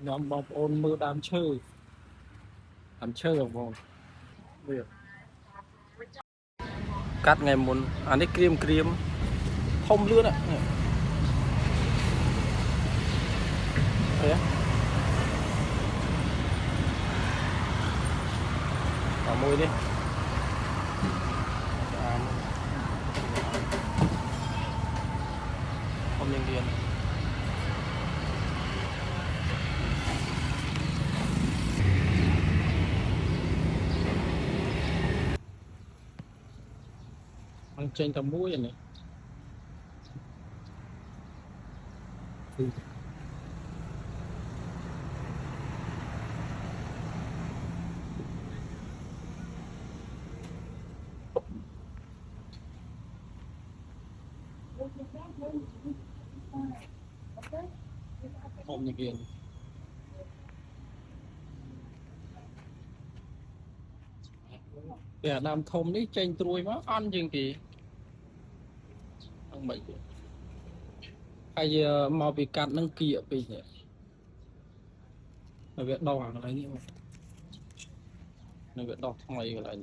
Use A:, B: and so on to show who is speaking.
A: nhóm bọc ôn mưa đám chơi ở vòng việc cắt ngày muốn anh ấy cream không lươn ạ thế vào môi đi không nhân viên ăn trên tầm mũi này không nhân viên để làm thông đấy trên tôi má ăn chừng thì ăn bệnh hay giờ mau bị cắt nâng kia bị nhỉ nó việc đau hàng này nhưng mà nó việc đau thằng này lại